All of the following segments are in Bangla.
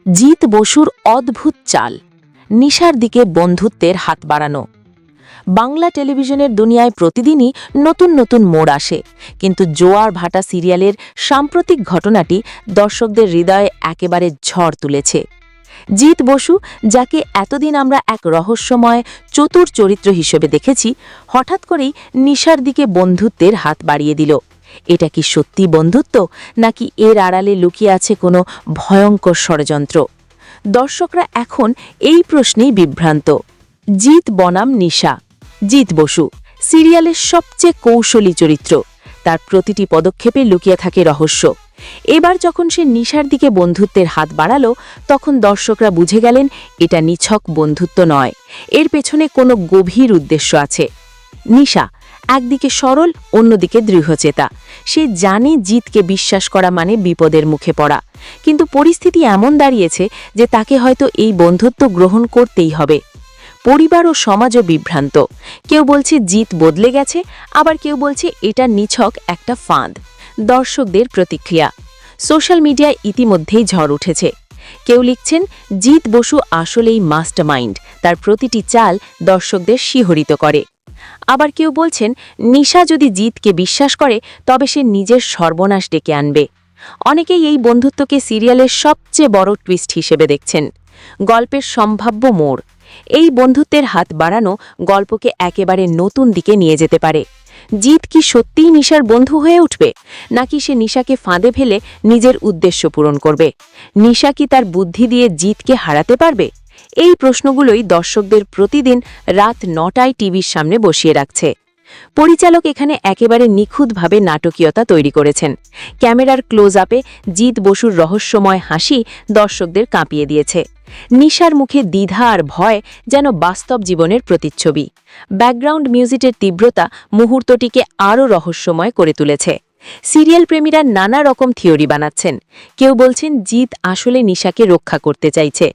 জিৎ বসুর অদ্ভুত চাল, নিশার দিকে বন্ধুত্বের হাত বাড়ানো। বাংলা টেলিভিশনের দুনিয়ায় প্রতিদিনই নতুন নতুন মোড় আসে, কিন্তু জোয়ার ভাটা সিরিয়ালের সাম্প্রতিক ঘটনাটি দর্শকদের হৃদয়ে একেবারে ঝড় তুলেছে। জিৎ বসু, যাকে এতদিন আমরা এক রহস্যময় চতুর চরিত্র হিসেবে দেখেছি, হঠাৎ করেই নিশার দিকে বন্ধুত্বের হাত বাড়িয়ে দিল। এটা কি সত্যি বন্ধুত্ব, নাকি এর আড়ালে লুকিয়ে আছে কোনো ভয়ঙ্কর ষড়যন্ত্র? দর্শকরা এখন এই প্রশ্নেই বিভ্রান্ত। জিৎ বনাম নিশা। জিৎ বসু সিরিয়ালের সবচেয়ে কৌশলী চরিত্র, তার প্রতিটি পদক্ষেপে লুকিয়ে থাকে রহস্য। এবার যখন সে নিশার দিকে বন্ধুত্বের হাত বাড়ালো, তখন দর্শকরা বুঝে গেলেন এটা নিছক বন্ধুত্ব নয়, এর পেছনে কোনো গভীর উদ্দেশ্য আছে। নিশা একদিকে সরল, অন্যদিকে দৃঢ়চেতা। সে জানে জিতকে বিশ্বাস করা মানে বিপদের মুখে পড়া, কিন্তু পরিস্থিতি এমন দাঁড়িয়েছে যে তাকে হয়তো এই বন্ধুত্ব গ্রহণ করতেই হবে। পরিবার ও সমাজও বিভ্রান্ত। কেউ বলছে জিৎ বদলে গেছে, আবার কেউ বলছে এটা নিছক একটা ফাঁদ। দর্শকদের প্রতিক্রিয়া সোশ্যাল মিডিয়ায় ইতিমধ্যেই ঝড় উঠেছে। কেউ লিখছেন জিৎ বসু আসলেই মাস্টারমাইন্ড, তার প্রতিটি চাল দর্শকদের শিহরিত করে। আবার কেউ বলছেন নিশা যদি জিতকে বিশ্বাস করে, তবে সে নিজের সর্বনাশ ডেকে আনবে। অনেকেই এই বন্ধুত্বকে সিরিয়ালের সবচেয়ে বড় টুইস্ট হিসেবে দেখছেন, গল্পের সম্ভাব্য মোড়। এই বন্ধুত্বের হাত বাড়ানো গল্পকে একেবারে নতুন দিকে নিয়ে যেতে পারে। জিৎ কি সত্যিই নিশার বন্ধু হয়ে উঠবে, নাকি সে নিশাকে ফাঁদে ফেলে নিজের উদ্দেশ্য পূরণ করবে? নিশা কি তার বুদ্ধি দিয়ে জিতকে হারাতে পারবে? এই প্রশ্নগুলোই দর্শকদের প্রতিদিন রাত ৯টায় টিভির সামনে বসিয়ে রাখছে। পরিচালক এখানে একেবারে নিখুঁতভাবে নাটকীয়তা তৈরি করেছেন। ক্যামেরার ক্লোজ আপে জিৎ বসুর রহস্যময় হাসি দর্শকদের কাঁপিয়ে দিয়েছে। নিশার মুখে দ্বিধা আর ভয় যেন বাস্তব জীবনের প্রতিচ্ছবি। ব্যাকগ্রাউন্ড মিউজিকের তীব্রতা মুহূর্তটিকে আরও রহস্যময় করে তুলেছে। সিরিয়াল প্রেমীরা নানা রকম থিওরি বানাচ্ছেন। কেউ বলছেন জিৎ আসলে নিশাকে রক্ষা করতে চাইছে,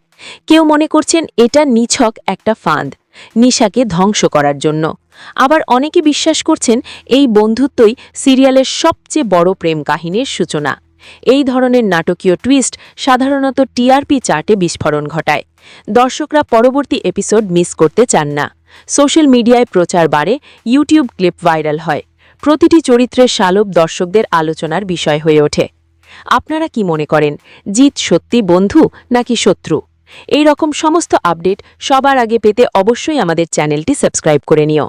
কেউ মনে করছেন এটা নিছক একটা ফাঁদ, নিশাকে ধ্বংস করার জন্য। আবার অনেকে বিশ্বাস করছেন এই বন্ধুত্বই সিরিয়ালের সবচেয়ে বড় প্রেম কাহিনীর সূচনা। এই ধরনের নাটকীয় টুইস্ট সাধারণত টিআরপি চার্টে বিস্ফোরণ ঘটায়। দর্শকরা পরবর্তী এপিসোড মিস করতে চান না। সোশ্যাল মিডিয়ায় প্রচার বাড়ে, ইউটিউব ক্লিপ ভাইরাল হয়। প্রতিটি চরিত্রের শালব দর্শকদের আলোচনার বিষয় হয়ে ওঠে। আপনারা কি মনে করেন, জিৎ সত্যি বন্ধু নাকি শত্রু? এই রকম সমস্ত আপডেট সবার আগে পেতে অবশ্যই আমাদের চ্যানেলটি সাবস্ক্রাইব করে নিও।